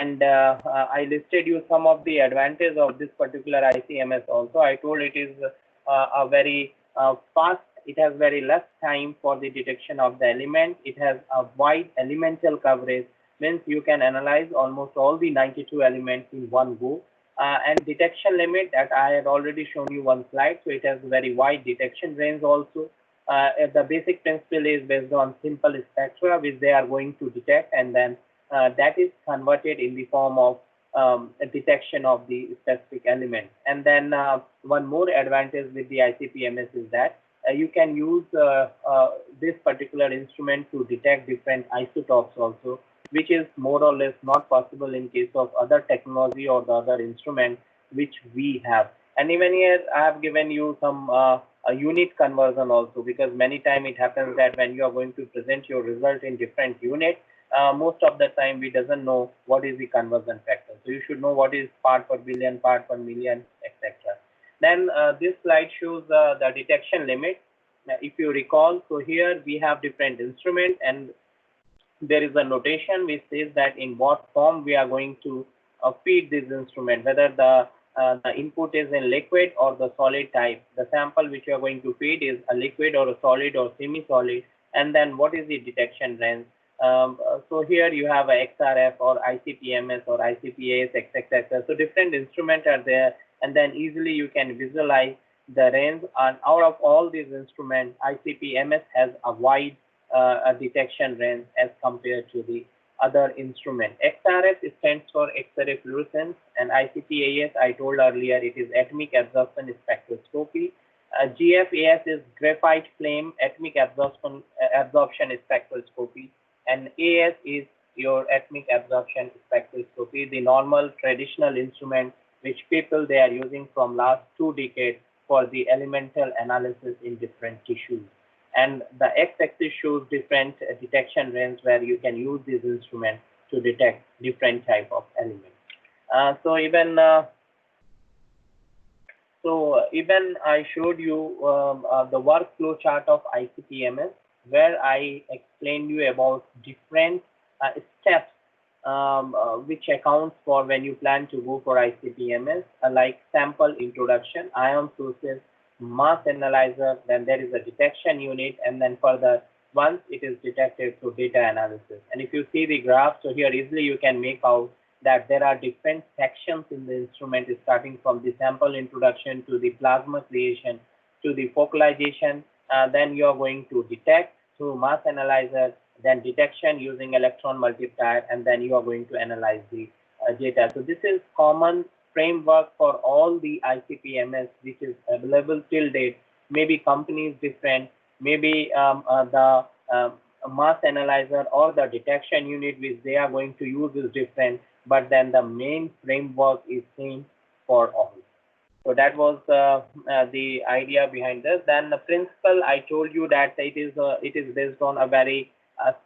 And I listed you some of the advantages of this particular ICMS also. I told it is a very fast, it has very less time for the detection of the element. It has a wide elemental coverage, means you can analyze almost all the 92 elements in one go. And detection limit that I had already shown you one slide, so it has very wide detection range also. The basic principle is based on simple spectra which they are going to detect, and then that is converted in the form of a detection of the specific element. And then one more advantage with the ICP-MS is that you can use this particular instrument to detect different isotopes also, which is more or less not possible in case of other technology or the other instrument which we have. And even here, I have given you some a unit conversion also, because many times it happens that when you are going to present your result in different units, most of the time we doesn't know what is the conversion factor. So you should know what is part per billion, part per million, etc. Then this slide shows the detection limit. Now, if you recall, so here we have different instruments, and there is a notation which says that in what form we are going to feed this instrument, whether the input is in liquid or the solid type. The sample which you are going to feed is a liquid or a solid or semi-solid, and then what is the detection range. So here you have a XRF or ICP-MS or ICP-AS, etc. So different instruments are there, and then easily you can visualize the range. And out of all these instruments, ICP-MS has a wide detection range as compared to the other instrument. XRF stands for X-ray fluorescence, and ICP-AS, I told earlier, it is atomic absorption spectroscopy. GFAS is graphite flame atomic absorption spectroscopy, and AS is your atomic absorption spectroscopy, the normal traditional instrument which people they are using from last 2 decades for the elemental analysis in different tissues. And the x-axis shows different detection range where you can use this instrument to detect different type of elements. Even I showed you the workflow chart of ICP-MS, where I explained you about different steps which accounts for when you plan to go for ICP-MS, like sample introduction, ion sources, mass analyzer, then there is a detection unit, and then further once it is detected, so data analysis. And if you see the graph, so here easily you can make out that there are different sections in the instrument, starting from the sample introduction to the plasma creation to the focalization. Then you are going to detect through mass analyzer, then detection using electron multiplier, and then you are going to analyze the data. So this is common framework for all the ICP-MS which is available till date. Maybe companies different, maybe the mass analyzer or the detection unit which they are going to use is different, but then the main framework is same for all. So that was the idea behind this. Then the principle, I told you that it is based on a very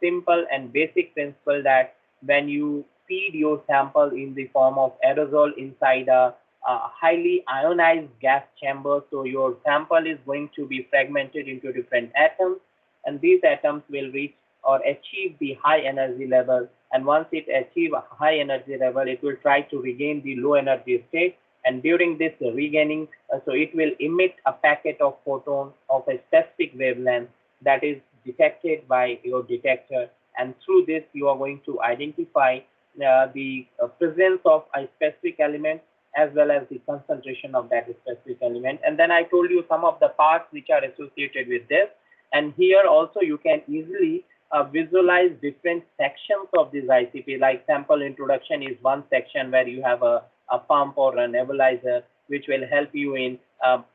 simple and basic principle that when you feed your sample in the form of aerosol inside a highly ionized gas chamber, so your sample is going to be fragmented into different atoms, and these atoms will reach or achieve the high energy level. And once it achieves a high energy level, it will try to regain the low energy state. And during this regaining, so it will emit a packet of photon of a specific wavelength that is detected by your detector. And through this, you are going to identify the presence of a specific element as well as the concentration of that specific element. And then I told you some of the parts which are associated with this. And here also you can easily visualize different sections of this ICP, like sample introduction is one section where you have a pump or a nebulizer, which will help you in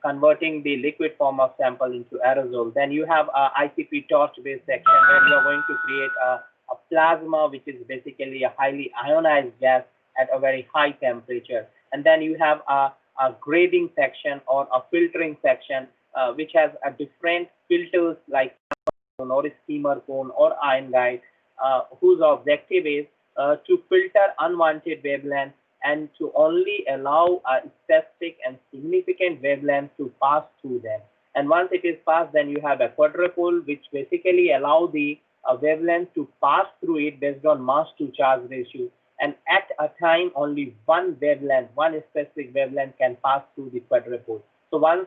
converting the liquid form of sample into aerosol. Then you have a ICP torch-based section where you are going to create a plasma, which is basically a highly ionized gas at a very high temperature. And then you have a grading section or a filtering section, which has a different filters like or steamer cone or ion guide, whose objective is to filter unwanted wavelengths and to only allow a specific and significant wavelength to pass through them. And once it is passed, then you have a quadrupole, which basically allow the wavelength to pass through it based on mass to charge ratio. and at a time only one wavelength, one specific wavelength can pass through the quadrupole. So once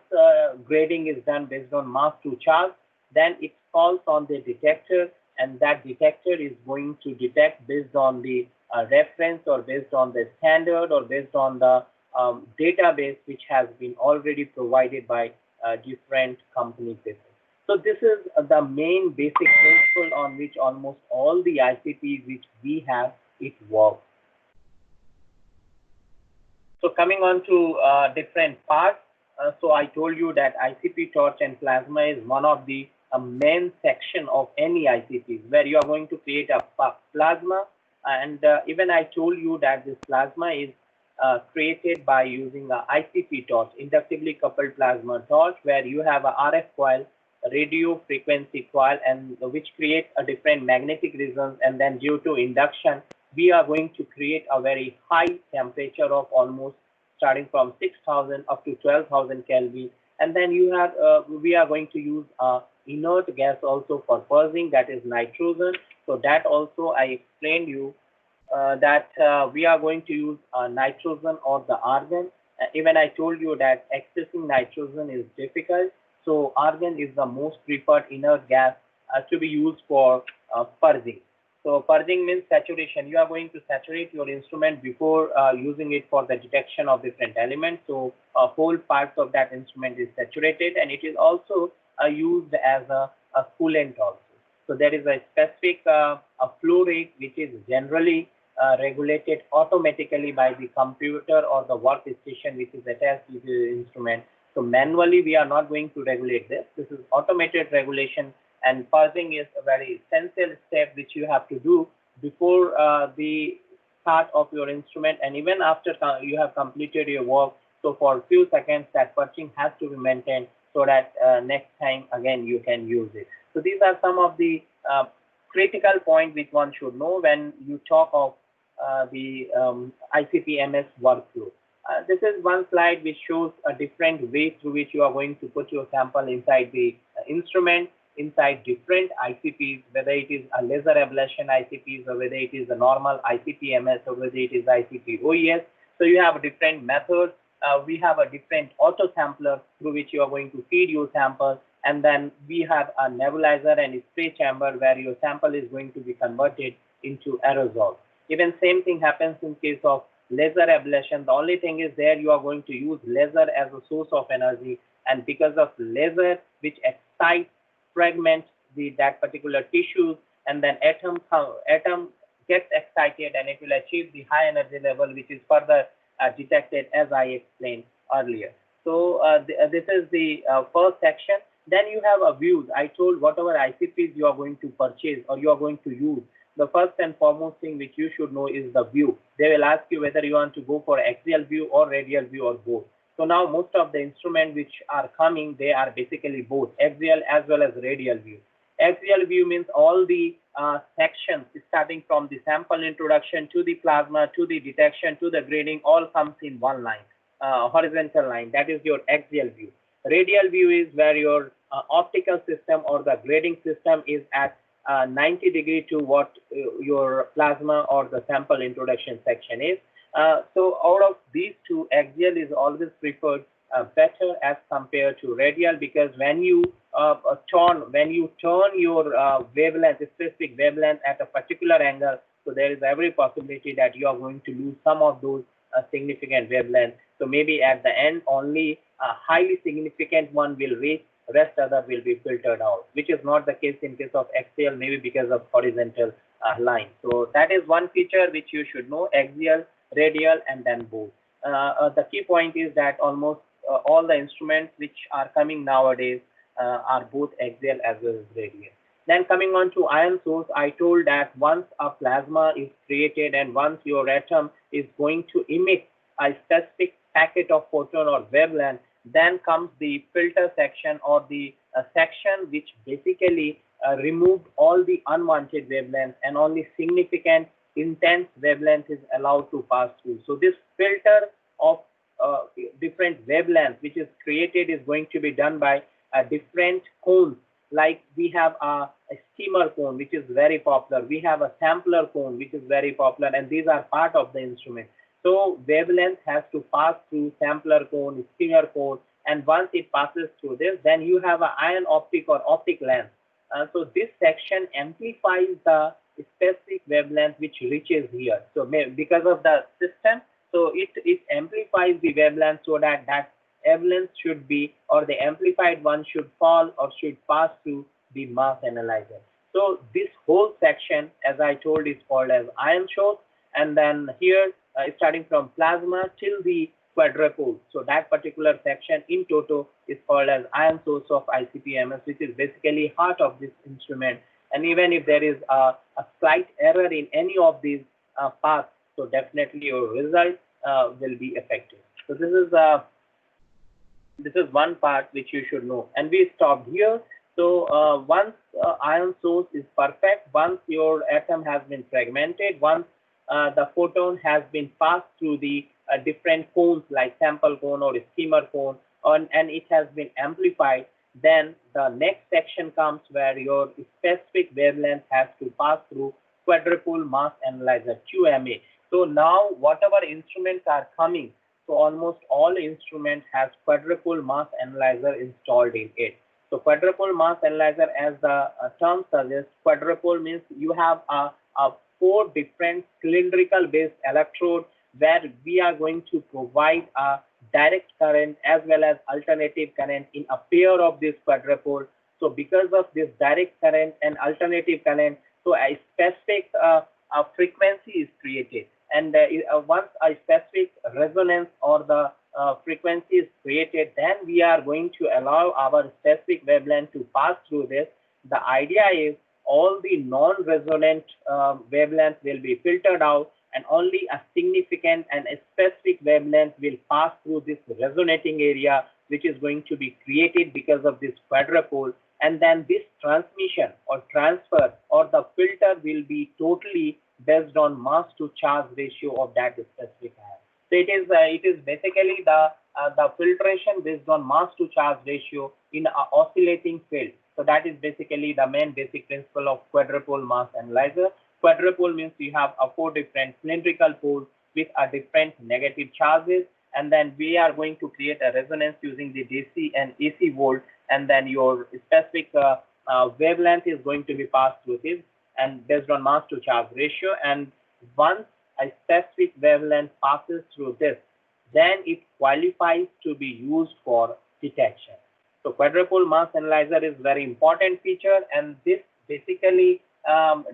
grading is done based on mass to charge, then it falls on the detector, and that detector is going to detect based on the reference, or based on the standard, or based on the database which has been already provided by different companies. So this is the main basic principle on which almost all the ICPs which we have, it works. So coming on to different parts, so I told you that ICP torch and plasma is one of the main section of any ICPs, where you are going to create a plasma, and even I told you that this plasma is created by using a ICP torch, inductively coupled plasma torch, where you have a RF coil, a radio frequency coil, and which creates a different magnetic resonance, and then due to induction we are going to create a very high temperature of almost starting from 6,000 up to 12,000 Kelvin. And then you have, we are going to use inert gas also for purging, that is nitrogen. So that also I explained you that we are going to use nitrogen or the argon. Even I told you that accessing nitrogen is difficult. So argon is the most preferred inert gas to be used for purging. So purging means saturation. You are going to saturate your instrument before using it for the detection of different elements. So whole parts of that instrument is saturated, and it is also used as a coolant also. So there is a specific a flow rate which is generally regulated automatically by the computer or the workstation which is attached to the instrument. So manually we are not going to regulate this. This is automated regulation, and purging is a very essential step which you have to do before the start of your instrument, and even after you have completed your work. So for a few seconds that purging has to be maintained, so that next time again you can use it. So these are some of the critical points which one should know when you talk of the ICP-MS workflow. This is one slide which shows a different way through which you are going to put your sample inside the instrument, inside different ICPs, whether it is a laser ablation ICPs, or whether it is a normal ICP-MS, or whether it is ICP-OES. So you have different methods. We have a different auto sampler through which you are going to feed your sample, and then we have a nebulizer and a spray chamber where your sample is going to be converted into aerosol. Even same thing happens in case of laser ablation. The only thing is there you are going to use laser as a source of energy, and because of laser which excites, fragments that particular tissues, and then atom gets excited and it will achieve the high energy level which is further detected as I explained earlier. So this is the first section. Then you have a views. I told whatever ICPs you are going to purchase or you are going to use, the first and foremost thing which you should know is the view. They will ask you whether you want to go for axial view or radial view or both. So now most of the instruments which are coming, they are basically both axial as well as radial view. Axial view means all the sections starting from the sample introduction to the plasma, to the detection, to the grading, all comes in one line, horizontal line. That is your axial view. Radial view is where your optical system or the grading system is at 90 degree to what your plasma or the sample introduction section is. So out of these two, axial is always preferred better as compared to radial, because when you turn your wavelength, specific wavelength at a particular angle, so there is every possibility that you are going to lose some of those significant wavelengths. So maybe at the end only a highly significant one will reach, rest other will be filtered out, which is not the case in case of axial, maybe because of horizontal line. So that is one feature which you should know: axial, radial, and then both. The key point is that almost all the instruments which are coming nowadays are both axial as well as radial. Then coming on to ion source, I told that once a plasma is created and once your atom is going to emit a specific packet of photon or wavelength, then comes the filter section, or the section which basically removed all the unwanted wavelengths and only significant intense wavelength is allowed to pass through. So this filter of different wavelengths which is created is going to be done by different cones like we have a steamer cone, which is very popular. We have a sampler cone, which is very popular, and these are part of the instrument. So wavelength has to pass through sampler cone, steamer cone, and once it passes through this, then you have an ion optic or optic lens. So this section amplifies the specific wavelength which reaches here. So because of the system, so it amplifies the wavelength so that wavelength should be, or the amplified one should fall or should pass through the mass analyzer. So this whole section, as I told, is called as ion source, and then here starting from plasma till the quadrupole. So that particular section in total is called as ion source of ICP-MS, which is basically heart of this instrument. And even if there is a slight error in any of these paths, so definitely your result will be affected. So this is one part which you should know, and we stopped here. So once ion source is perfect, once your atom has been fragmented, once the photon has been passed through the different cones like sample cone or steamer cone, and it has been amplified, then the next section comes where your specific wavelength has to pass through quadrupole mass analyzer, QMA. So now whatever instruments are coming, so almost all instruments has quadrupole mass analyzer installed in it. So quadrupole mass analyzer, as the term suggests, quadrupole means you have a 4 different cylindrical based electrode where we are going to provide a direct current as well as alternative current in a pair of this quadrupole. So because of this direct current and alternative current, so a specific frequency is created. And once a specific resonance or the frequency is created, then we are going to allow our specific wavelength to pass through this. The idea is all the non-resonant wavelength will be filtered out, and only a significant and a specific wavelength will pass through this resonating area, which is going to be created because of this quadrupole. And then this transmission or transfer or the filter will be totally based on mass to charge ratio of that specific ion. So it is basically the filtration based on mass to charge ratio in an oscillating field. So that is basically the main basic principle of quadrupole mass analyzer. Quadrupole means you have 4 different cylindrical poles with a different negative charges, and then we are going to create a resonance using the DC and AC volt, and then your specific wavelength is going to be passed through this and based on mass to charge ratio. And once a specific wavelength passes through this, then it qualifies to be used for detection. So quadrupole mass analyzer is very important feature, and this basically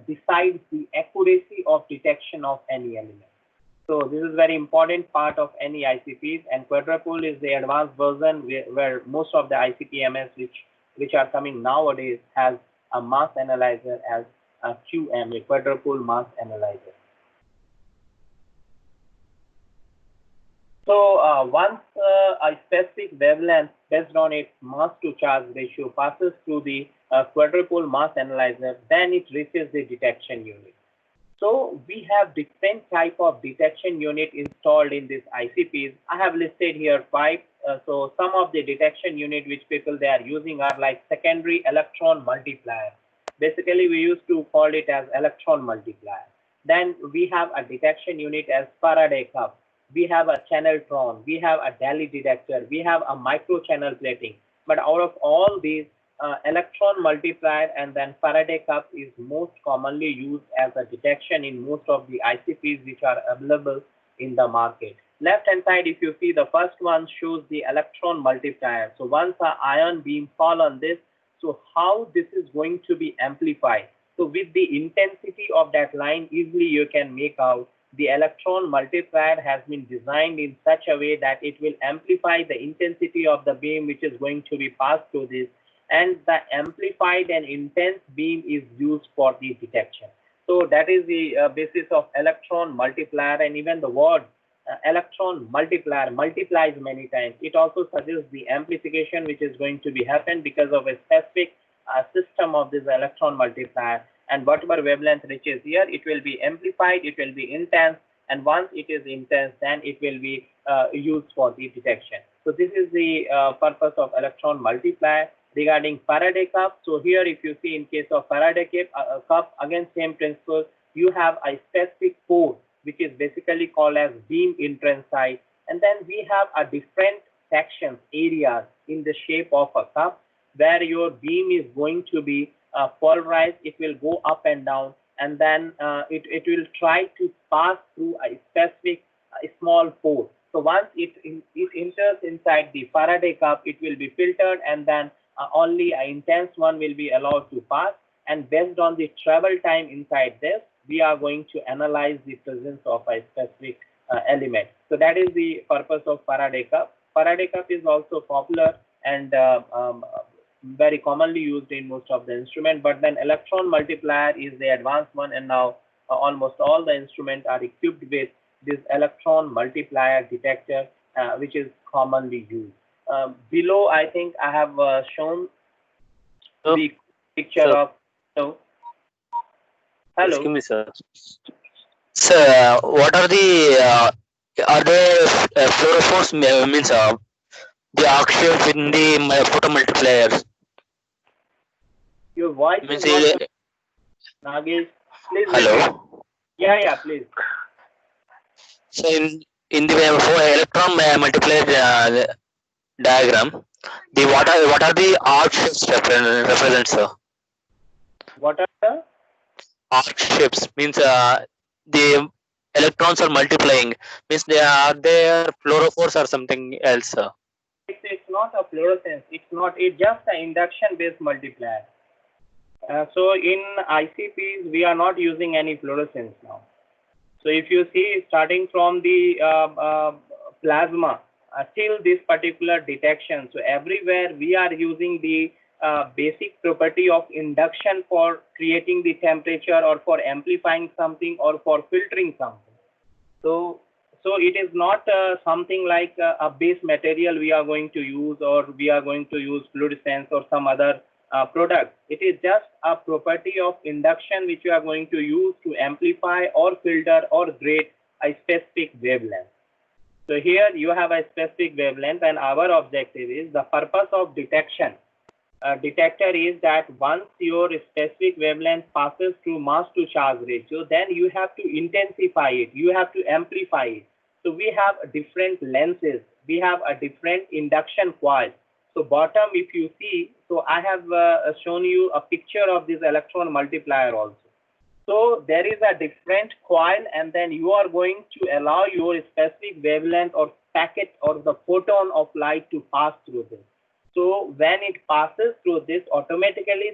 decides the accuracy of detection of any element. So this is very important part of any ICPs, and quadrupole is the advanced version where most of the ICP-MS which are coming nowadays has a mass analyzer as a QMA, quadrupole mass analyzer. So once a specific wavelength based on its mass to charge ratio passes through the quadrupole mass analyzer, then it reaches the detection unit. So we have different type of detection unit installed in this ICPs. I have listed here 5. So some of the detection unit which people they are using are like secondary electron multiplier. Basically, we used to call it as electron multiplier. Then we have a detection unit as Faraday cup. We have a channeltron. We have a Daly detector. We have a micro channel plating. But out of all these, electron multiplier and then Faraday cup is most commonly used as a detection in most of the ICPs which are available in the market. Left hand side, if you see, the first one shows the electron multiplier. So once the ion beam fall on this, so how this is going to be amplified. So with the intensity of that line, easily you can make out the electron multiplier has been designed in such a way that it will amplify the intensity of the beam which is going to be passed through this, and the amplified and intense beam is used for the detection. So that is the basis of electron multiplier, and even the word electron multiplier multiplies many times. It also suggests the amplification which is going to be happen because of a specific system of this electron multiplier, and whatever wavelength reaches here, it will be amplified, it will be intense, and once it is intense, then it will be used for the detection. So this is the purpose of electron multiplier. Regarding Faraday cup, so here if you see in case of Faraday cup, again same principle, you have a specific pore which is basically called as beam entrance site, and then we have a different sections, areas in the shape of a cup where your beam is going to be polarized. It will go up and down, and then it will try to pass through a specific small pore. So once it enters inside the Faraday cup, it will be filtered, and then only an intense one will be allowed to pass. And based on the travel time inside this, we are going to analyze the presence of a specific element. So that is the purpose of Faraday cup. Faraday cup is also popular and very commonly used in most of the instruments, but then electron multiplier is the advanced one, and now almost all the instruments are equipped with this electron multiplier detector, which is commonly used. Below, I think I have shown the picture of. Hello. Hello. Excuse me, sir. Sir, what are they fluorophores means the oxygen in the photomultipliers? Your voice Means is not. Nagesh, please. hello. Yeah, please. So in the for electron multiplier diagram, the what are the arc shapes represent, sir? What are the? Arc shapes means the electrons are multiplying, means they are fluorophores or something else, sir. It's not a fluorescence. It's not. It's just an induction-based multiplier. So in ICPs, we are not using any fluorescence now. So if you see, starting from the plasma till this particular detection, so everywhere we are using the basic property of induction for creating the temperature or for amplifying something or for filtering something. So it is not something like a base material we are going to use, or we are going to use fluorescence or some other product. It is just a property of induction which you are going to use to amplify or filter or grade a specific wavelength. So here you have a specific wavelength, and our objective is the purpose of detection. Detector is that once your specific wavelength passes through mass to charge ratio, then you have to intensify it, you have to amplify it. So we have different lenses, we have a different induction coil. So bottom, if you see, so I have shown you a picture of this electron multiplier also. So there is a different coil, and then you are going to allow your specific wavelength or packet or the photon of light to pass through this. So when it passes through this, automatically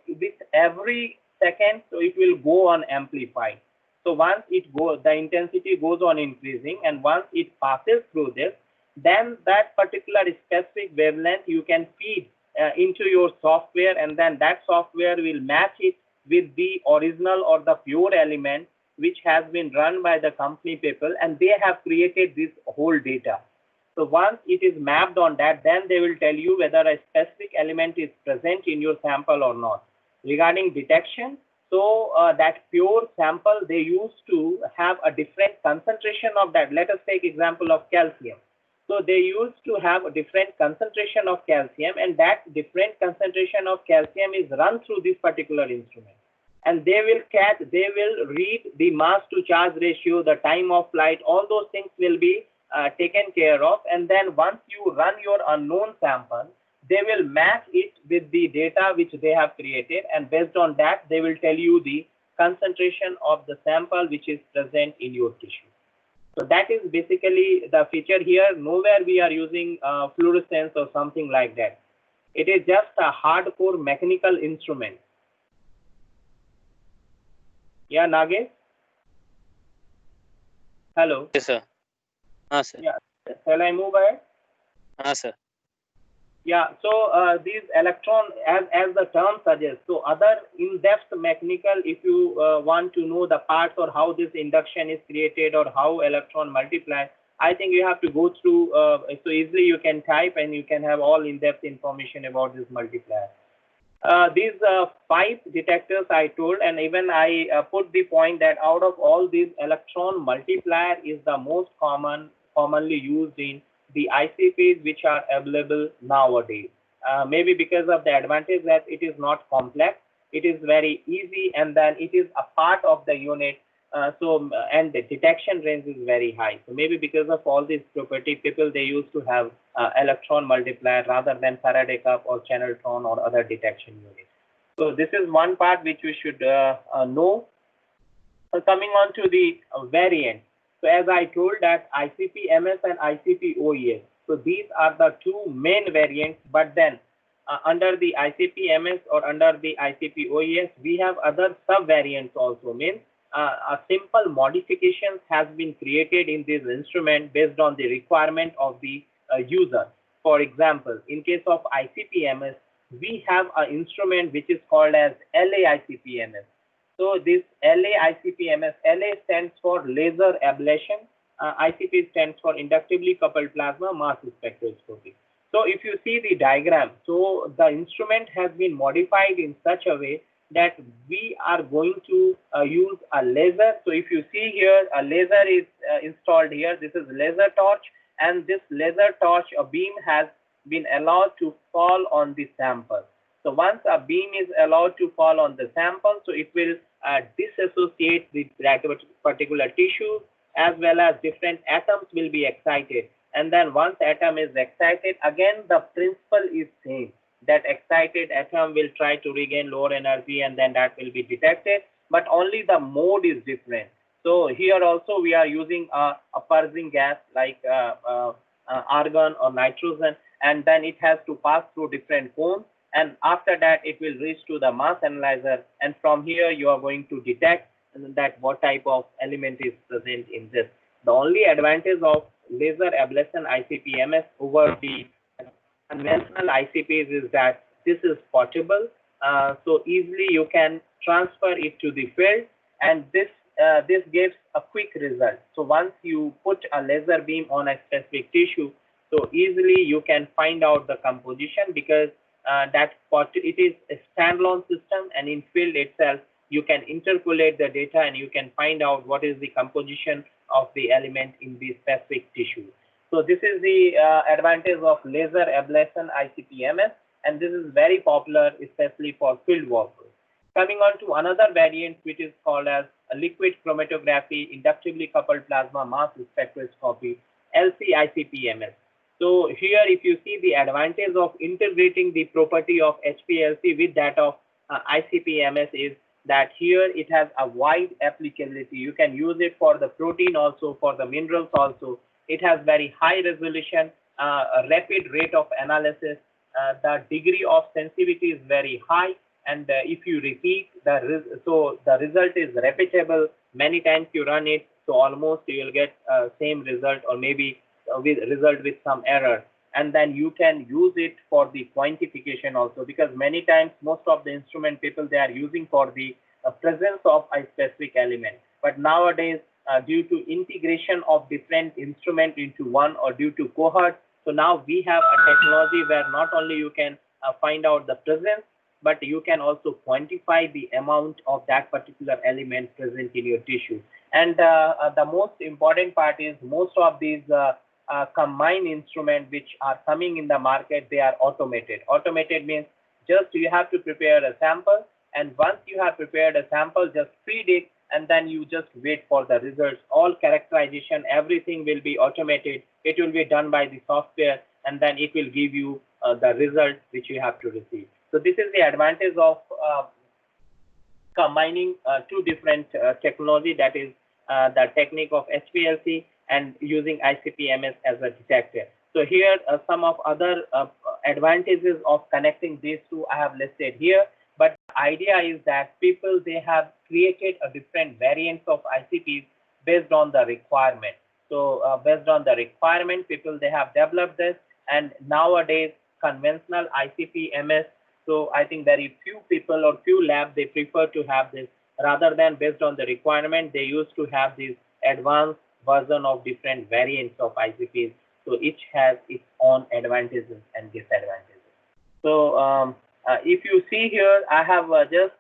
with every second, so it will go on amplified. So once it goes, the intensity goes on increasing, and once it passes through this, then that particular specific wavelength you can feed into your software, and then that software will match it with the original or the pure element which has been run by the company people, and they have created this whole data. So once it is mapped on that, then they will tell you whether a specific element is present in your sample or not. Regarding detection, so that pure sample, they used to have a different concentration of that. Let us take example of calcium. So they used to have a different concentration of calcium, and that different concentration of calcium is run through this particular instrument. And they will read the mass to charge ratio, the time of flight, all those things will be taken care of. And then once you run your unknown sample, they will match it with the data which they have created, and based on that, they will tell you the concentration of the sample which is present in your tissue. So that is basically the feature here. Nowhere we are using fluorescence or something like that. It is just a hardcore mechanical instrument. Yeah, Nagesh? Hello? Yes, sir. Sir. Yeah. Shall I move ahead? Sir. Yeah, so these electron, as the term suggests, so other in-depth mechanical, if you want to know the parts or how this induction is created or how electron multiply, I think you have to go through, so easily you can type and you can have all in-depth information about this multiplier. These 5 detectors I told, and even I put the point that out of all these, electron multiplier is the most commonly used in the ICPs which are available nowadays. maybe because of the advantage that it is not complex, it is very easy, and then it is a part of the unit. And the detection range is very high. So maybe because of all these property, people they used to have electron multiplier rather than Faraday cup or channeltron or other detection unit. So this is one part which we should know. Coming on to the variant. So as I told that ICP-MS and ICP-OES. So these are the two main variants, but then under the ICP-MS or under the ICP-OES, we have other sub-variants also. Means a simple modifications has been created in this instrument based on the requirement of the user. For example, in case of ICP-MS, we have an instrument which is called as LA-ICP-MS. So this LA-ICP-MS, LA stands for laser ablation, ICP stands for inductively coupled plasma mass spectroscopy. So if you see the diagram, so the instrument has been modified in such a way that we are going to use a laser. So if you see here, a laser is installed here. This is laser torch, and this laser torch, a beam has been allowed to fall on the sample. So once a beam is allowed to fall on the sample, so it will disassociate the particular tissue, as well as different atoms will be excited. And then once atom is excited, again the principle is same, that excited atom will try to regain lower energy, and then that will be detected, but only the mode is different. So here also we are using a purging gas like argon or nitrogen, and then it has to pass through different cones, and after that it will reach to the mass analyzer, and from here you are going to detect that what type of element is present in this. The only advantage of laser ablation ICP-MS over the conventional ICPs is that this is portable, so easily you can transfer it to the field, and this gives a quick result. So once you put a laser beam on a specific tissue, so easily you can find out the composition, because it is a standalone system, and in field itself you can interpolate the data and you can find out what is the composition of the element in the specific tissue. So this is the advantage of laser ablation ICP-MS, and this is very popular especially for field workers. Coming on to another variant which is called as liquid chromatography inductively coupled plasma mass spectroscopy, LC-ICP-MS. So here if you see the advantage of integrating the property of HPLC with that of ICP-MS is that here it has a wide applicability. You can use it for the protein also, for the minerals also. It has very high resolution, a rapid rate of analysis. The degree of sensitivity is very high, and if you repeat so the result is repeatable. Many times you run it, so almost you will get same result, or maybe with result with some error. And then you can use it for the quantification also, because many times most of the instrument people they are using for the presence of a specific element. But nowadays, due to integration of different instruments into one, or due to cohort, so now we have a technology where not only you can find out the presence, but you can also quantify the amount of that particular element present in your tissue. And the most important part is most of these combined instruments which are coming in the market, they are automated. Automated means just you have to prepare a sample, and once you have prepared a sample, just feed it, and then you just wait for the results. All characterization, everything will be automated. It will be done by the software, and then it will give you the result which you have to receive. So this is the advantage of combining two different technology, that is the technique of HPLC and using ICP-MS as a detector. So here some of other advantages of connecting these two I have listed here, but the idea is that people they have created a different variants of ICPs based on the requirement. So based on the requirement, people they have developed this, and nowadays conventional ICP-MS, so I think very few people or few labs they prefer to have this, rather than based on the requirement they used to have this advanced version of different variants of ICPs. So each has its own advantages and disadvantages. So if you see here, I have just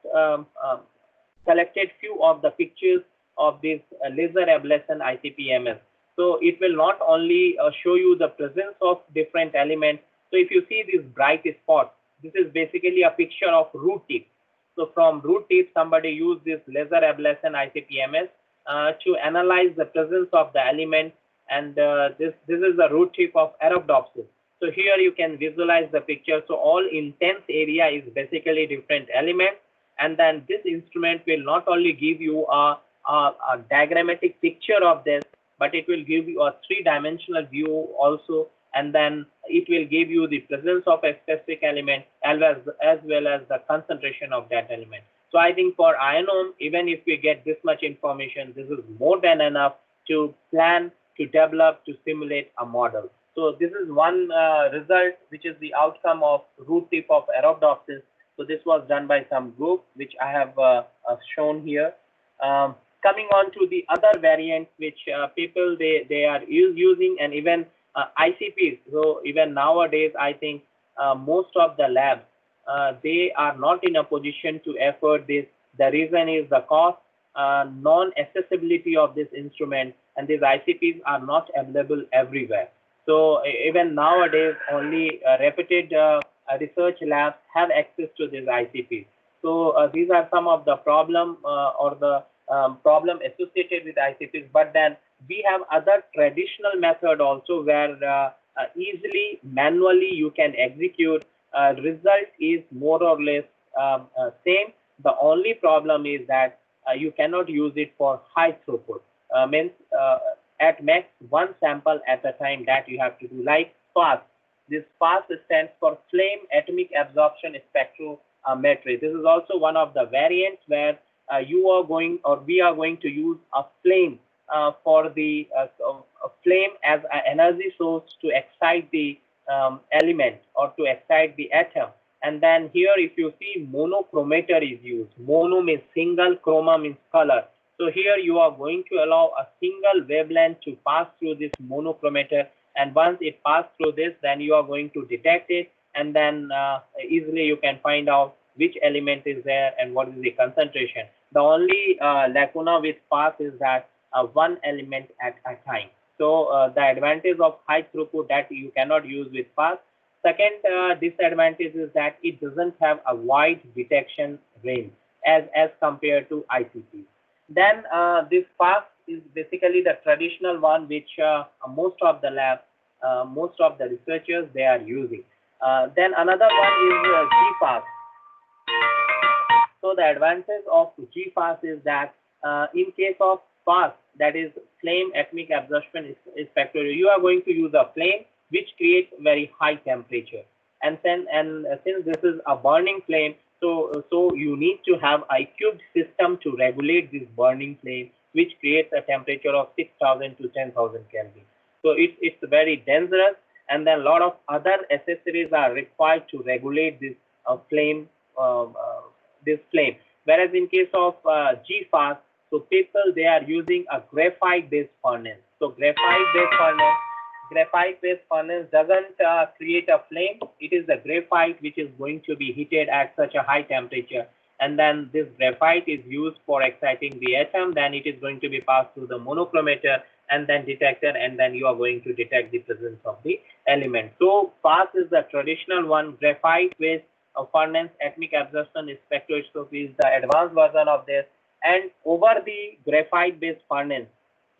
collected few of the pictures of this laser ablation ICP-MS. So it will not only show you the presence of different elements, So if you see these bright spots, this is basically a picture of root tip. So from root tip, somebody used this laser ablation ICP-MS to analyze the presence of the element, and this is the root tip of Arabidopsis. So here you can visualize the picture. So all intense area is basically different elements, and then this instrument will not only give you a diagrammatic picture of this, but it will give you a three-dimensional view also, and then it will give you the presence of a specific element as well as the concentration of that element. So I think for Ionome, even if we get this much information, this is more than enough to plan, to develop, to simulate a model. So this is one result, which is the outcome of root tip of Arabidopsis. So this was done by some group, which I have shown here. Coming on to the other variants, which people they are using, and even ICPs. So even nowadays, I think most of the labs they are not in a position to afford this. The reason is the cost, non-accessibility of this instrument, and these ICPs are not available everywhere. So even nowadays, only reputed research labs have access to these ICPs. So these are some of the problem or the problem associated with ICPs. But then we have other traditional method also where easily manually you can execute. Result is more or less same. The only problem is that you cannot use it for high throughput. Means at max one sample at a time that you have to do, like FAST. This FAST stands for flame atomic absorption spectrometry. This is also one of the variants where you are going, or we are going to use a flame for the a flame as an energy source to excite the element or to excite the atom. And then here, if you see, monochromator is used. Mono means single, chroma means color. So here you are going to allow a single wavelength to pass through this monochromator, and once it passes through this, then you are going to detect it, and then easily you can find out which element is there and what is the concentration. The only lacuna with FAST is that one element at a time. So the advantage of high throughput that you cannot use with FAST. Second disadvantage is that it doesn't have a wide detection range as compared to ICP. Then this FAST is basically the traditional one, which most of the labs, most of the researchers, they are using. Then another one is GFAST. So the advantage of GFAST is that in case of FAST, that is flame atomic absorption spectrometry, you are going to use a flame which creates very high temperature. And since this is a burning flame, so you need to have a cubed system to regulate this burning flame, which creates a temperature of 6,000 to 10,000 Kelvin. So it's very dangerous, and then a lot of other accessories are required to regulate this flame. This flame. Whereas in case of GFAST, so people they are using a graphite-based furnace. So graphite-based furnace doesn't create a flame. It is the graphite which is going to be heated at such a high temperature, and then this graphite is used for exciting the atom. Then it is going to be passed through the monochromator and then detector, and then you are going to detect the presence of the element. So FAST is the traditional one. Graphite-based furnace atomic absorption spectroscopy is the advanced version of this. And over the graphite-based furnace,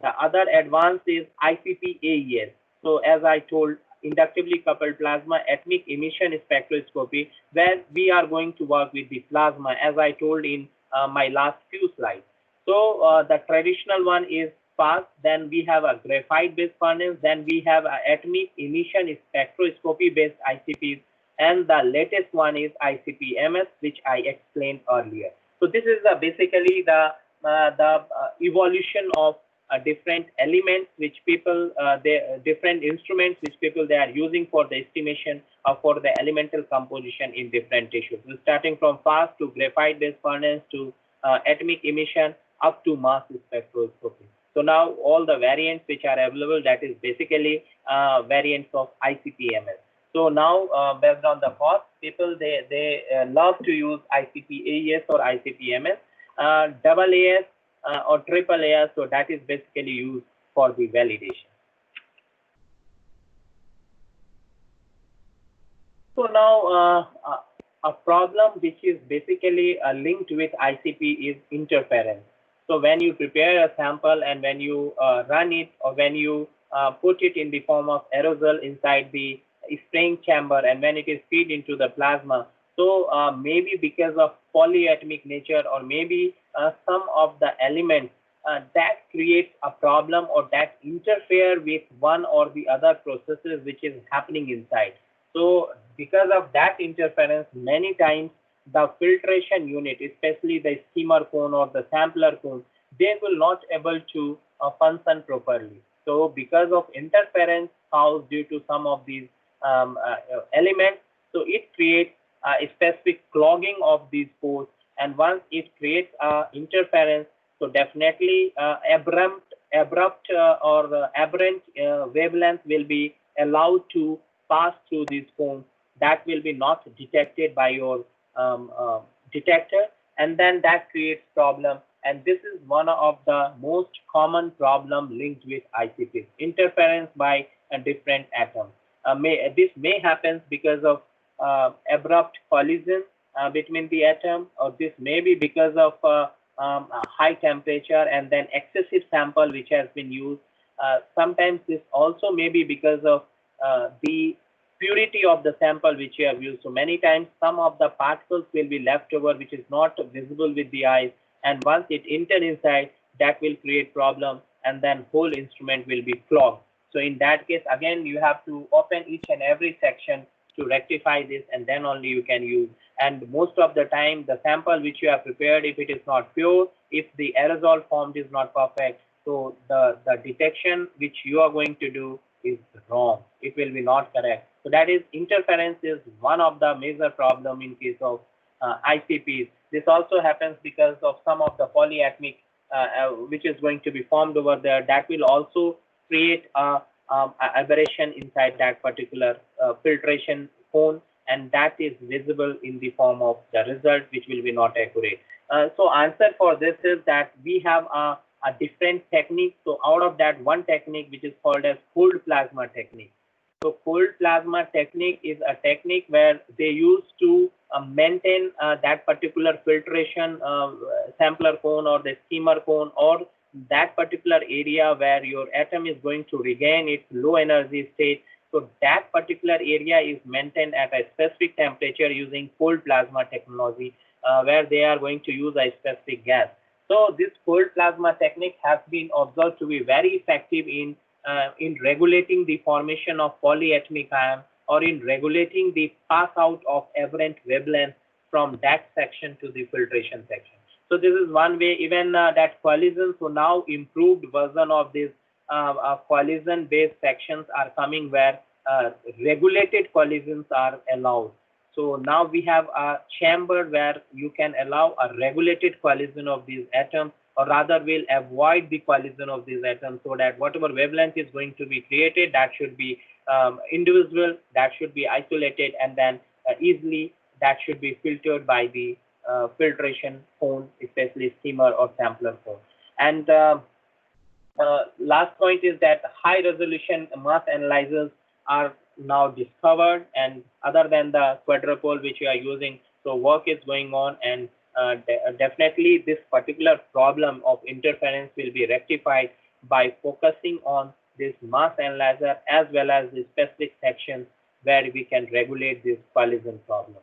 the other advanced is ICP-AES. So as I told, inductively coupled plasma atomic emission spectroscopy, where we are going to work with the plasma, as I told in my last few slides. So the traditional one is FAST, then we have a graphite-based furnace, then we have a atomic emission spectroscopy-based ICPs, and the latest one is ICP-MS, which I explained earlier. So this is basically the evolution of different elements which people, different instruments which people they are using for the estimation of for the elemental composition in different tissues. So starting from FAST to graphite-based furnace to atomic emission up to mass spectroscopy. So now all the variants which are available, that is basically variants of ICP-MS. So now based on the cost, people they love to use ICP-AES or ICP-MS, double AS or triple AS. So that is basically used for the validation. So now a problem which is basically linked with ICP is interference. So when you prepare a sample and when you run it, or when you put it in the form of aerosol inside the spraying chamber, and when it is feed into the plasma, so maybe because of polyatomic nature, or maybe some of the elements that creates a problem, or that interfere with one or the other processes which is happening inside. So because of that interference, many times the filtration unit, especially the skimmer cone or the sampler cone, they will not able to function properly. So because of interference caused due to some of these elements, so it creates a specific clogging of these pores, and once it creates interference, so definitely abrupt or aberrant wavelength will be allowed to pass through these cones, that will be not detected by your detector, and then that creates problem. And this is one of the most common problem linked with ICPs, interference by different atoms. This may happen because of abrupt collision between the atom, or this may be because of a high temperature and then excessive sample which has been used. Sometimes this also may be because of the purity of the sample which you have used. So many times some of the particles will be left over which is not visible with the eyes, and once it enter inside, that will create problem, and then whole instrument will be clogged. So in that case, again, you have to open each and every section to rectify this, and then only you can use. And most of the time, the sample which you have prepared, if it is not pure, if the aerosol formed is not perfect, so the detection which you are going to do is wrong. It will be not correct. So that is, interference is one of the major problem in case of ICPs. This also happens because of some of the polyatomic which is going to be formed over there. That will also create a aberration inside that particular filtration cone, and that is visible in the form of the result, which will be not accurate. So answer for this is that we have a different technique. So out of that, one technique which is called as cold plasma technique. So cold plasma technique is a technique where they used to maintain that particular filtration sampler cone or the skimmer cone, or that particular area where your atom is going to regain its low energy state. So that particular area is maintained at a specific temperature using cold plasma technology, where they are going to use a specific gas. So this cold plasma technique has been observed to be very effective in regulating the formation of polyatomic ion, or in regulating the pass out of aberrant wavelength from that section to the filtration section. So this is one way. Even that collision, so now improved version of this collision based sections are coming, where regulated collisions are allowed. So now we have a chamber where you can allow a regulated collision of these atoms, or rather will avoid the collision of these atoms, so that whatever wavelength is going to be created, that should be individual, that should be isolated, and then easily that should be filtered by the filtration cone, especially skimmer or sampler cone. And last point is that high resolution mass analyzers are now discovered, and other than the quadrupole which we are using, so work is going on, and definitely this particular problem of interference will be rectified by focusing on this mass analyzer as well as the specific sections where we can regulate this collision problem.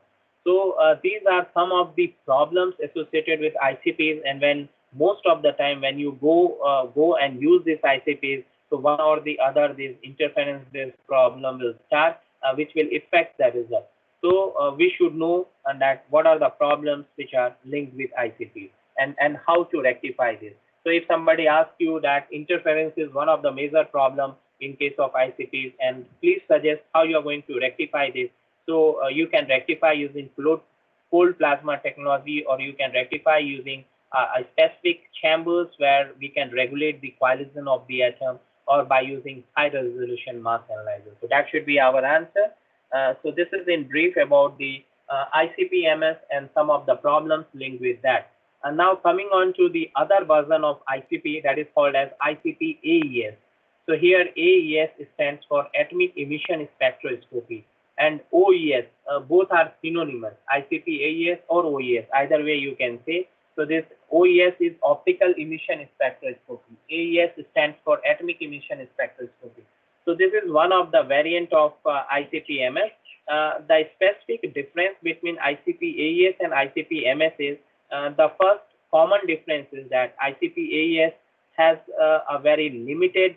So these are some of the problems associated with ICPs, and when most of the time when you go and use these ICPs, so one or the other, this interference-based problem will start, which will affect the result. So we should know that what are the problems which are linked with ICPs, and how to rectify this. So if somebody asks you that interference is one of the major problems in case of ICPs, and please suggest how you are going to rectify this. So you can rectify using cold plasma technology, or you can rectify using a specific chambers where we can regulate the collision of the atom, or by using high resolution mass analyzer. So that should be our answer. So this is in brief about the ICP-MS and some of the problems linked with that. And now coming on to the other version of ICP, that is called as ICP-AES. So here AES stands for atomic emission spectroscopy. and OES. Both are synonymous, ICP AES or OES, either way you can say. So this OES is optical emission spectroscopy. AES stands for atomic emission spectroscopy. So this is one of the variant of ICP-MS. The specific difference between ICP-AES and ICP-MS is the first common difference is that ICP-AES has a very limited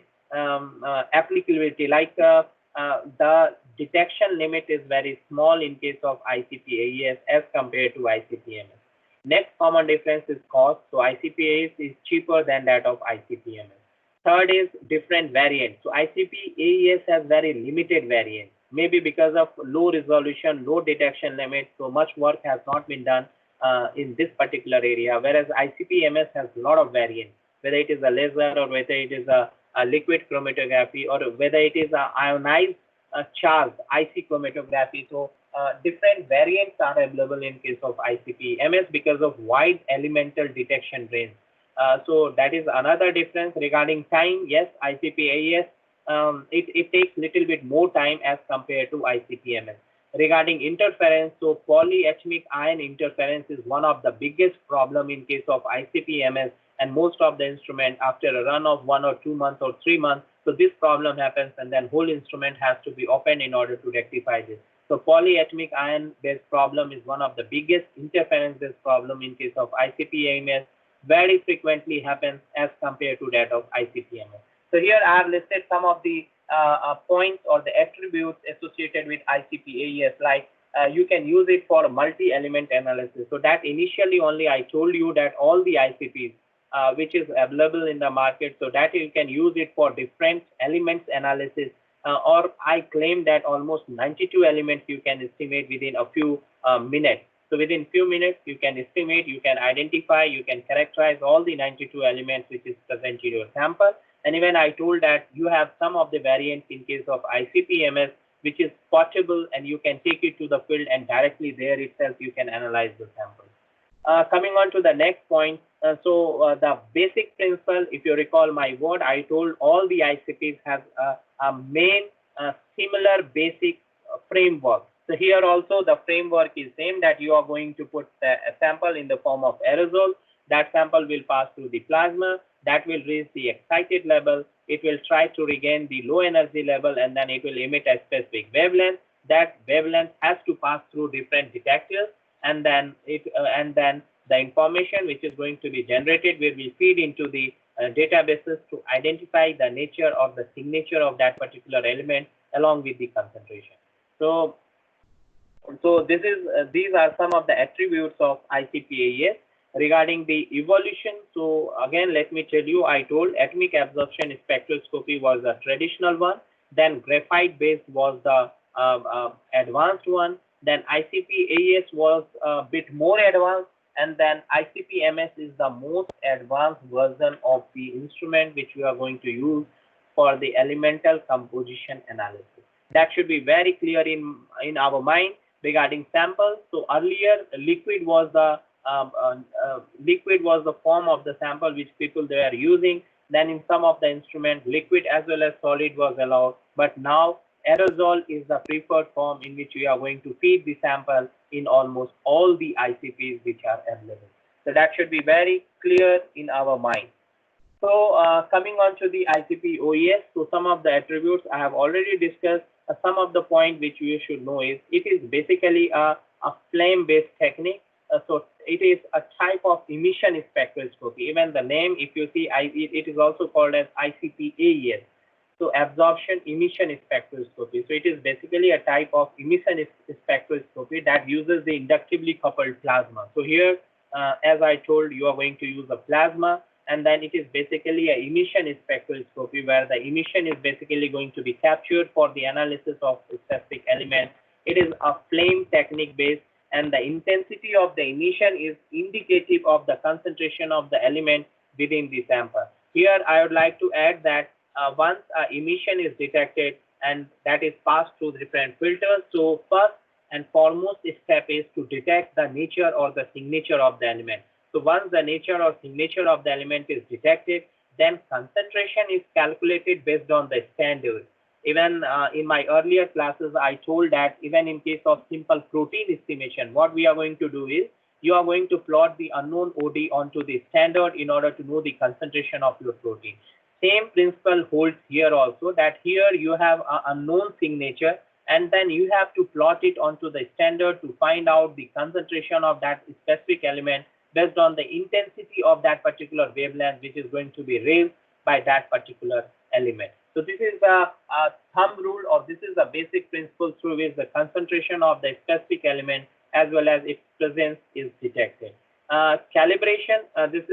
applicability, like the detection limit is very small in case of ICP-AES as compared to ICP-MS. Next common difference is cost. So ICP-AES is cheaper than that of ICP-MS. Third is different variants. So ICP-AES has very limited variants, maybe because of low resolution, low detection limit. So much work has not been done in this particular area, whereas ICP-MS has a lot of variants, whether it is a laser or whether it is a liquid chromatography or whether it is a ionized charged IC chromatography. So different variants are available in case of ICP-MS because of wide elemental detection range. So that is another difference. Regarding time, yes, ICP-AES, it takes little bit more time as compared to ICP-MS. Regarding interference, so polyatomic ion interference is one of the biggest problem in case of ICP-MS, and most of the instrument after a run of 1 or 2 months or 3 months, so this problem happens and then whole instrument has to be opened in order to rectify this. So polyatomic ion based problem is one of the biggest interference based problem in case of ICP-MS, very frequently happens as compared to that of ICP-MS. So here I have listed some of the points or the attributes associated with ICP-AES, like you can use it for multi-element analysis. So that initially only I told you that all the ICPs which is available in the market, so that you can use it for different elements analysis, or I claim that almost 92 elements you can estimate within a few minutes. So within few minutes, you can estimate, you can identify, you can characterize all the 92 elements which is present in your sample. And even I told that you have some of the variants in case of ICP-MS, which is portable, and you can take it to the field and directly there itself you can analyze the sample. Coming on to the next point, the basic principle, if you recall my word, I told all the ICPs have a main similar basic framework. So here also the framework is same, that you are going to put a sample in the form of aerosol. That sample will pass through the plasma, that will reach the excited level, it will try to regain the low energy level, and then it will emit a specific wavelength. That wavelength has to pass through different detectors, and then the information which is going to be generated will be feed into the databases to identify the nature of the signature of that particular element along with the concentration. So this is these are some of the attributes of ICP-AES. Regarding the evolution, so again let me tell you, I told atomic absorption spectroscopy was the traditional one, then graphite based was the advanced one, then ICP-AES was a bit more advanced, and then ICP-MS is the most advanced version of the instrument which we are going to use for the elemental composition analysis. That should be very clear in our mind. Regarding samples, so earlier liquid was the form of the sample which people they are using. Then in some of the instruments, liquid as well as solid was allowed, but now aerosol is the preferred form in which we are going to feed the sample in almost all the ICPs which are available. So that should be very clear in our mind. So coming on to the ICP-OES, so some of the attributes I have already discussed. Some of the point which you should know is it is basically a flame-based technique. So it is a type of emission spectroscopy. Even the name, if you see, it is also called as ICP-AES. So absorption emission spectroscopy. So it is basically a type of emission spectroscopy that uses the inductively coupled plasma. So here, as I told, you are going to use a plasma, and then it is basically an emission spectroscopy where the emission is basically going to be captured for the analysis of specific element. It is a flame technique based, and the intensity of the emission is indicative of the concentration of the element within the sample. Here I would like to add that once emission is detected and that is passed through different filters, so first and foremost step is to detect the nature or the signature of the element. So once the nature or signature of the element is detected, then concentration is calculated based on the standard. Even in my earlier classes, I told that even in case of simple protein estimation, what we are going to do is you are going to plot the unknown OD onto the standard in order to know the concentration of your protein. Same principle holds here also, that here you have an unknown signature and then you have to plot it onto the standard to find out the concentration of that specific element based on the intensity of that particular wavelength which is going to be raised by that particular element. So this is a thumb rule, or this is the basic principle through which the concentration of the specific element as well as its presence is detected. Calibration, this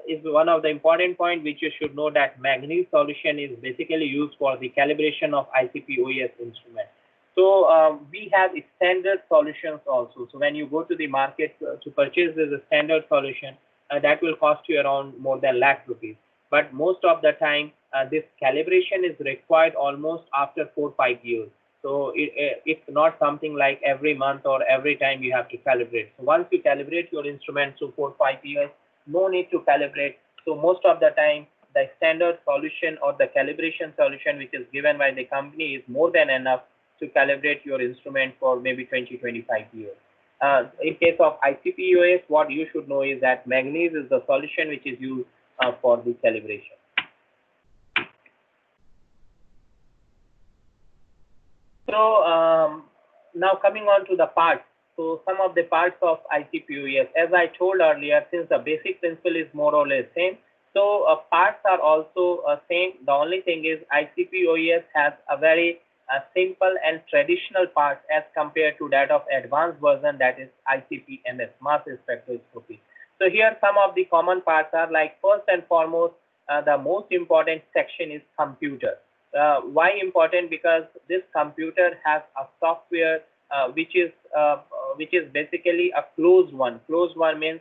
is one of the important point which you should know, that manganese solution is basically used for the calibration of ICP-OES instrument. So we have standard solutions also. So when you go to the market to purchase this standard solution, that will cost you around more than lakh rupees. But most of the time, this calibration is required almost after 4-5 years. So it's not something like every month or every time you have to calibrate. So once you calibrate your instrument, so 4-5 years, no need to calibrate. So most of the time, the standard solution or the calibration solution which is given by the company is more than enough to calibrate your instrument for maybe 20-25 years. In case of ICP-OS, what you should know is that manganese is the solution which is used for the calibration. So now coming on to the parts. So some of the parts of ICP-OES, as I told earlier, since the basic principle is more or less same, so parts are also same. The only thing is ICP-OES has a very simple and traditional part as compared to that of advanced version, that is ICP-MS, mass spectroscopy. So here some of the common parts are like, first and foremost, the most important section is computer. Why important? Because this computer has a software which is basically a closed one. Closed one means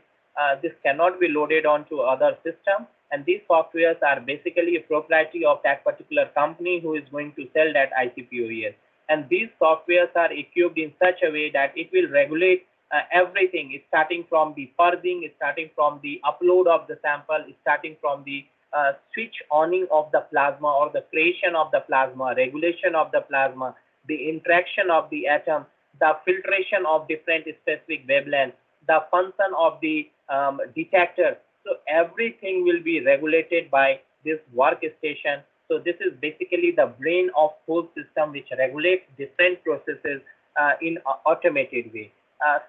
this cannot be loaded onto other system, and these softwares are basically a proprietary of that particular company who is going to sell that ICP-OES. And these softwares are equipped in such a way that it will regulate everything. It's starting from the purging, it's starting from the upload of the sample, it's starting from the switch oning of the plasma or the creation of the plasma, regulation of the plasma, the interaction of the atom, the filtration of different specific wavelengths, the function of the detector. So everything will be regulated by this workstation. So this is basically the brain of whole system which regulates different processes in an automated way.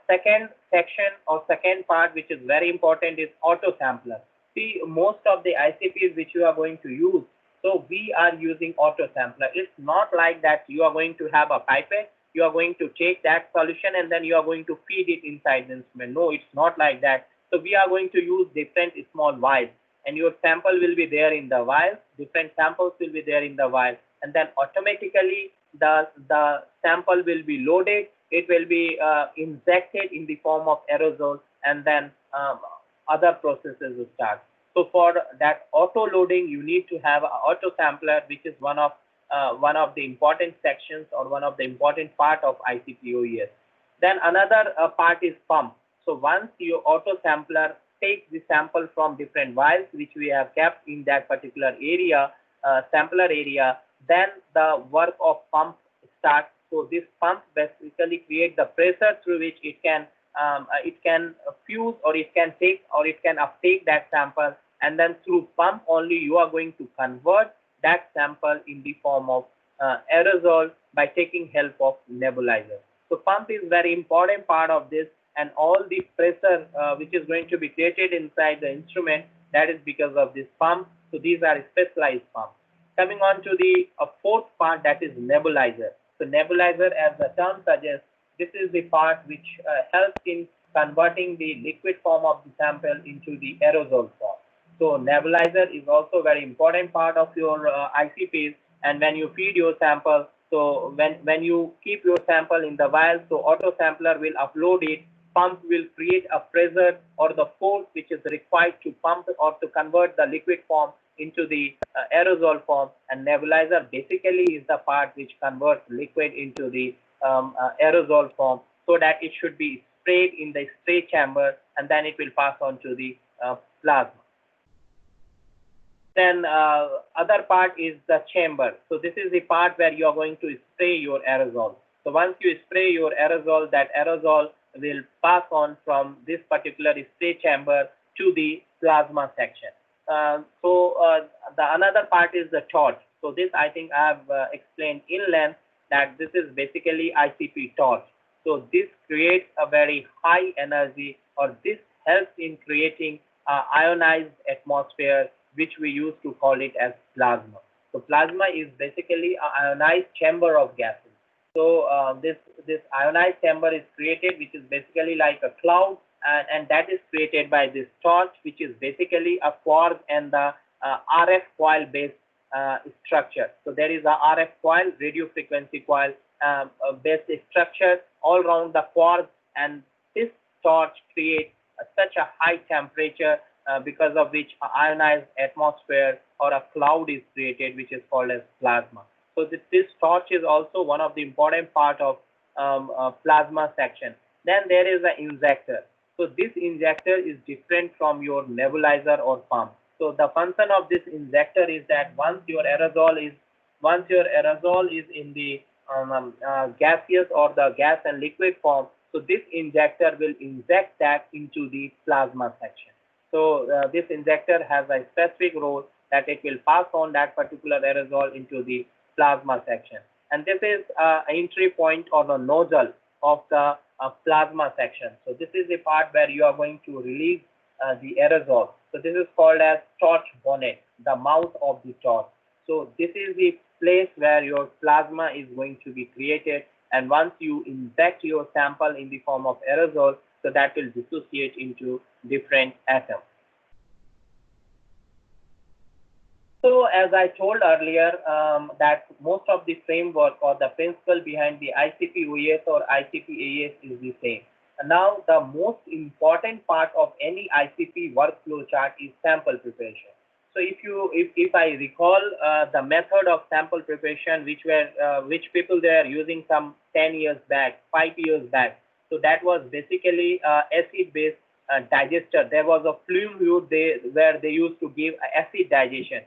Second section or second part which is very important is auto sampler. See, most of the ICPs which you are going to use, so we are using auto sampler. It's not like that you are going to have a pipette, you are going to take that solution and then you are going to feed it inside the instrument. No, it's not like that. So we are going to use different small vials, and your sample will be there in the vial, different samples will be there in the vial, and then automatically the sample will be loaded, it will be injected in the form of aerosol, and then other processes will start. So for that auto loading, you need to have an auto sampler, which is one of the important sections or one of the important part of ICP-OES. Then another part is pump. So once your auto sampler takes the sample from different vials which we have kept in that particular area, sampler area, then the work of pump starts. So this pump basically creates the pressure through which it can fuse, or it can take, or it can uptake that sample, and then through pump only you are going to convert that sample in the form of aerosol by taking help of nebulizer. So pump is very important part of this, and all the pressure which is going to be created inside the instrument, that is because of this pump. So these are specialized pumps. Coming on to the fourth part, that is nebulizer. So nebulizer, as the term suggests, this is the part which helps in converting the liquid form of the sample into the aerosol form. So nebulizer is also very important part of your ICPs, and when you feed your sample, so when you keep your sample in the vial, so auto sampler will upload it, pump will create a pressure or the force which is required to pump or to convert the liquid form into the aerosol form, and nebulizer basically is the part which converts liquid into the aerosol form, so that it should be sprayed in the spray chamber and then it will pass on to the plasma. Then other part is the chamber. So this is the part where you are going to spray your aerosol. So once you spray your aerosol, that aerosol will pass on from this particular spray chamber to the plasma section. The another part is the torch. So this I think I have explained in length that this is basically ICP torch. So this creates a very high energy, or this helps in creating ionized atmosphere, which we used to call it as plasma. So plasma is basically an ionized chamber of gases. So this ionized chamber is created, which is basically like a cloud, and that is created by this torch, which is basically a quartz and the RF coil based structure. So there is a RF coil, radio frequency coil based structure all around the quartz, and this torch creates such a high temperature because of which an ionized atmosphere or a cloud is created, which is called as plasma. So this torch is also one of the important part of plasma section. Then there is an injector. So this injector is different from your nebulizer or pump. So the function of this injector is that once your aerosol is in the gaseous or the gas and liquid form, so this injector will inject that into the plasma section. So this injector has a specific role that it will pass on that particular aerosol into the plasma section. And this is entry point or the nozzle of the plasma section. So this is the part where you are going to release the aerosol. So this is called as torch bonnet, the mouth of the torch. So this is the place where your plasma is going to be created, and once you inject your sample in the form of aerosol, so that will dissociate into different atoms. So as I told earlier, that most of the framework or the principle behind the ICP-OES or ICP-AES is the same. And now the most important part of any ICP workflow chart is sample preparation. So if I recall the method of sample preparation, which people they are using some 10 years back, 5 years back, so that was basically acid-based digester. There was a flume hood where they used to give acid digestion,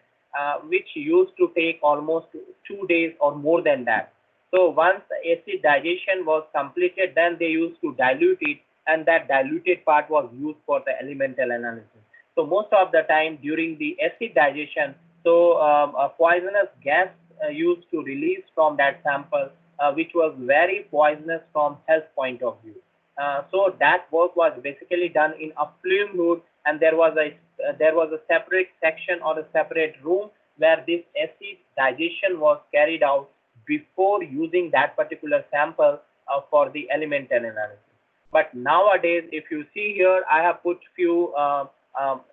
which used to take almost 2 days or more than that. So once the acid digestion was completed, then they used to dilute it, and that diluted part was used for the elemental analysis. So most of the time during the acid digestion, so a poisonous gas used to release from that sample, which was very poisonous from health point of view. So that work was basically done in a flume hood, and there was a separate section or a separate room where this acid digestion was carried out before using that particular sample for the elemental analysis. But nowadays, if you see here, I have put few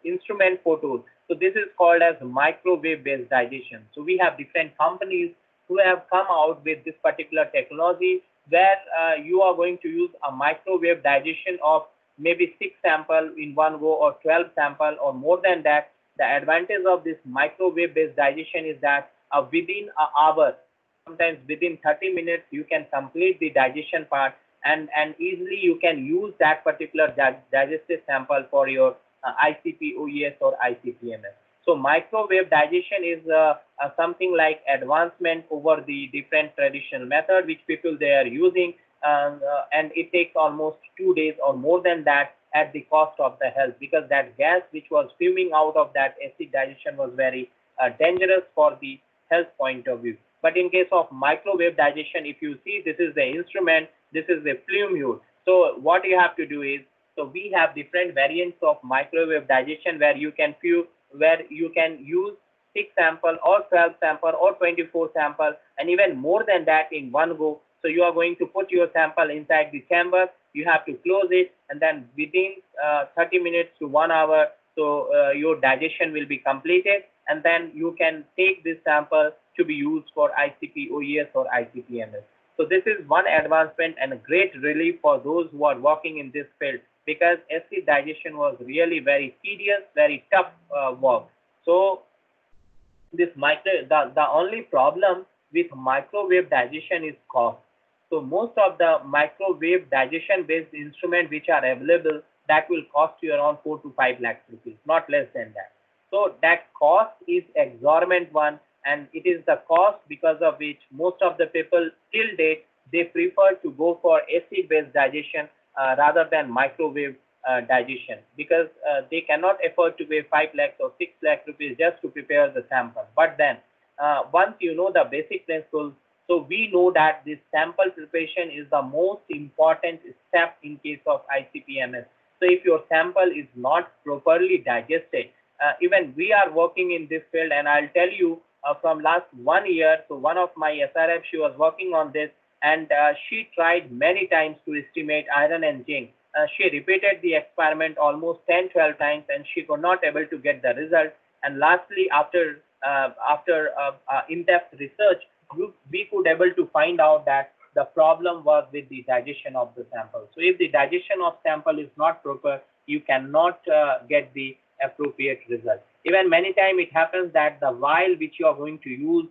instrument photos. So this is called as microwave-based digestion. So we have different companies who have come out with this particular technology where you are going to use a microwave digestion of maybe 6 sample in one go or 12 sample or more than that. The advantage of this microwave-based digestion is that within an hour or sometimes within 30 minutes, you can complete the digestion part, and easily you can use that particular digestive sample for your ICP OES or ICP-MS. So microwave digestion is something like advancement over the different traditional method which people they are using, and it takes almost 2 days or more than that at the cost of the health, because that gas which was fuming out of that acid digestion was very dangerous for the health point of view. But in case of microwave digestion, if you see, this is the instrument, this is the flume hood. So what you have to do is, so we have different variants of microwave digestion where you can use 6 sample or 12 sample or 24 sample and even more than that in one go. So you are going to put your sample inside the chamber, you have to close it, and then within 30 minutes to 1 hour, so your digestion will be completed, and then you can take this sample to be used for ICP OES or ICP-MS. So this is one advancement and a great relief for those who are working in this field, because acid digestion was really very tedious, very tough work. So the only problem with microwave digestion is cost. So most of the microwave digestion based instruments which are available, that will cost you around 4 to 5 lakhs rupees, not less than that. So that cost is exorbitant one, and it is the cost because of which most of the people till date they prefer to go for acid based digestion rather than microwave digestion, because they cannot afford to pay 5 lakhs or 6 lakh rupees just to prepare the sample. But then once you know the basic principles, so we know that this sample preparation is the most important step in case of ICP-MS. So if your sample is not properly digested, even we are working in this field, and I'll tell you from last 1 year, so one of my SRF, she was working on this, and she tried many times to estimate iron and zinc. She repeated the experiment almost 10, 12 times, and she could not able to get the result. And lastly, after in-depth research, we could able to find out that the problem was with the digestion of the sample. So if the digestion of sample is not proper, you cannot get the appropriate result. Even many times it happens that the vial which you are going to use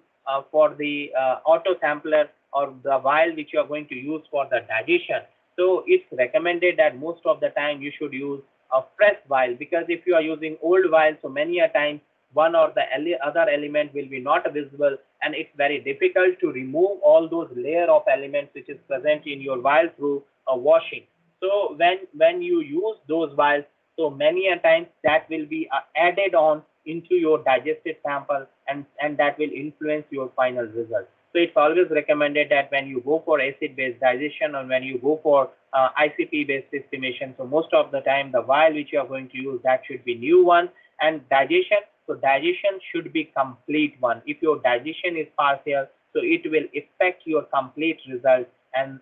for the auto sampler, or the vial which you are going to use for the digestion, so it's recommended that most of the time you should use a fresh vial, because if you are using old vial, so many a time one or the other element will be not visible, and it's very difficult to remove all those layer of elements which is present in your vial through a washing. So when you use those vials, so many a times that will be added on into your digested sample, and that will influence your final result. So it's always recommended that when you go for acid-based digestion, or when you go for ICP-based estimation, so most of the time the vial which you are going to use, that should be new one. And digestion, so digestion should be complete one. If your digestion is partial, so it will affect your complete result, and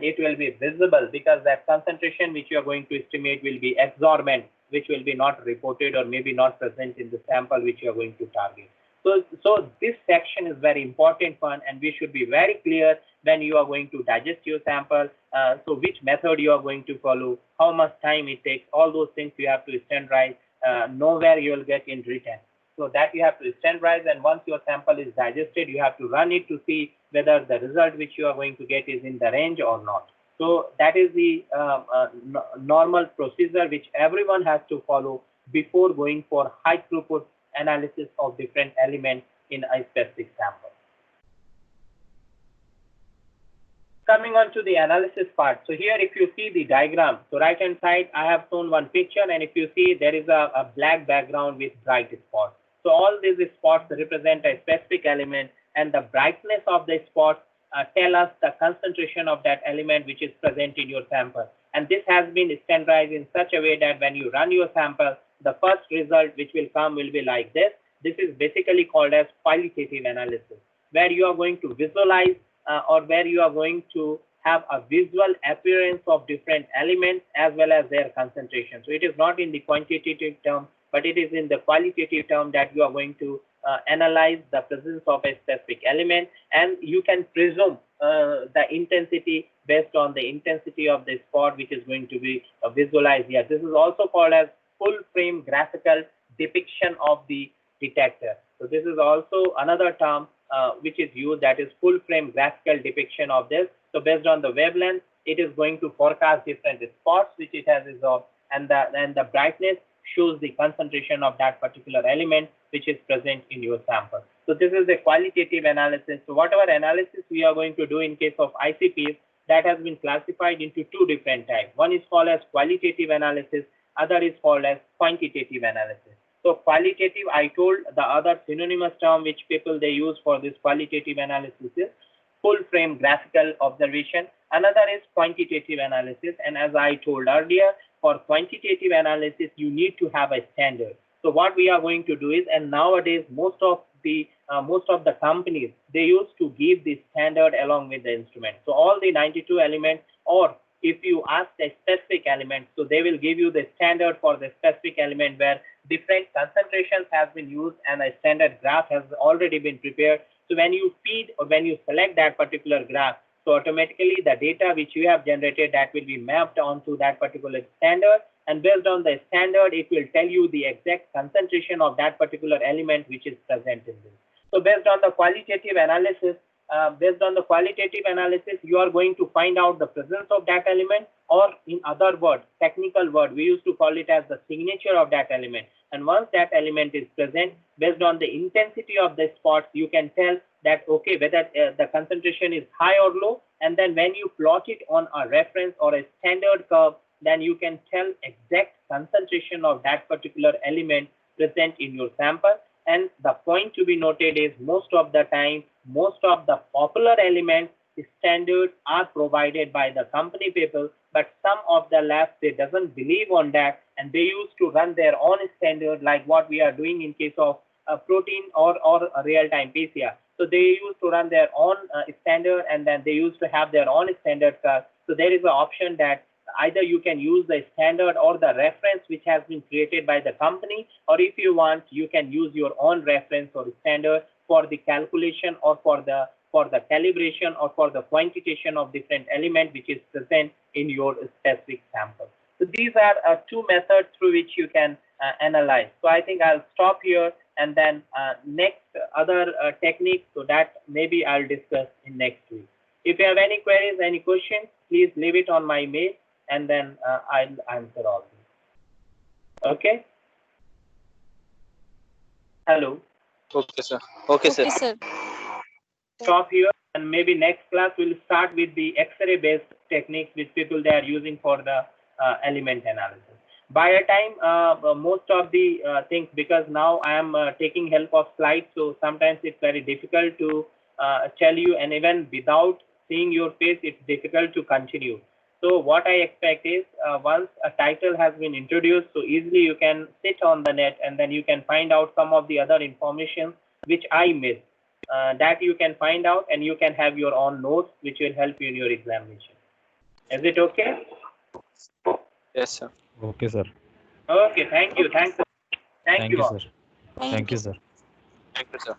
it will be visible, because that concentration which you are going to estimate will be exorbitant, which will be not reported or maybe not present in the sample which you are going to target. So this section is very important one, and we should be very clear when you are going to digest your sample. So which method you are going to follow, how much time it takes, all those things you have to standardize. Nowhere you will get in written. So that you have to standardize, and once your sample is digested, you have to run it to see whether the result which you are going to get is in the range or not. So that is the normal procedure which everyone has to follow before going for high throughput analysis of different elements in a specific sample. Coming on to the analysis part. So here if you see the diagram, so right hand side I have shown one picture, and if you see there is a black background with bright spots. So all these spots represent a specific element, and the brightness of the spots tell us the concentration of that element which is present in your sample. And this has been standardized in such a way that when you run your sample, the first result which will come will be like this. This is basically called as qualitative analysis, where you are going to visualize or where you are going to have a visual appearance of different elements as well as their concentration. So it is not in the quantitative term, but it is in the qualitative term that you are going to analyze the presence of a specific element, and you can presume the intensity based on the intensity of the spot which is going to be visualized here. This is also called as full frame graphical depiction of the detector. So this is also another term which is used, that is full frame graphical depiction of this. So based on the wavelength, it is going to forecast different spots which it has absorbed, and the brightness shows the concentration of that particular element which is present in your sample. So this is the qualitative analysis. So whatever analysis we are going to do in case of ICPs, that has been classified into two different types. One is called as qualitative analysis, other is called as quantitative analysis. So qualitative, I told the other synonymous term which people they use for this qualitative analysis is full frame graphical observation. Another is quantitative analysis, and as I told earlier, for quantitative analysis you need to have a standard. So what we are going to do is, and nowadays most of the companies, they used to give the standard along with the instrument. So all the 92 elements, or if you ask a specific element, so they will give you the standard for the specific element where different concentrations have been used and a standard graph has already been prepared. So when you feed or when you select that particular graph, so automatically the data which you have generated, that will be mapped onto that particular standard, and based on the standard it will tell you the exact concentration of that particular element which is present in this. So based on the qualitative analysis, based on the qualitative analysis, you are going to find out the presence of that element, or in other words, technical word, we used to call it as the signature of that element. And once that element is present, based on the intensity of the spots, you can tell that, okay, whether the concentration is high or low. And then when you plot it on a reference or a standard curve, then you can tell exact concentration of that particular element present in your sample. And the point to be noted is, most of the time, most of the popular elements standards are provided by the company people, but some of the labs, they doesn't believe on that, and they used to run their own standard, like what we are doing in case of protein or real-time PCR. So they used to run their own standard, and then they used to have their own standard curve. So there is an option that either you can use the standard or the reference which has been created by the company, or if you want, you can use your own reference or standard for the calculation or for the calibration or for the quantitation of different element which is present in your specific sample. So these are two methods through which you can analyze. So I think I'll stop here, and then next other techniques, so that maybe I'll discuss in next week. If you have any queries, any questions, please leave it on my mail, and then I'll answer all these. Okay? Hello. Okay, sir. Okay, sir. Okay, sir. Stop here, and maybe next class we'll start with the X-ray based techniques which people they are using for the element analysis. By a time, most of the things, because now I am taking help of slides, so sometimes it's very difficult to tell you, and even without seeing your face, it's difficult to continue. So what I expect is, once a title has been introduced, so easily you can sit on the net, and then you can find out some of the other information which I missed. That you can find out, and you can have your own notes which will help you in your examination. Is it okay? Yes, sir. Okay, sir. Okay, thank you. Thank Thank you you, all. sir. Thank Thank you. you, sir. Thank you, sir.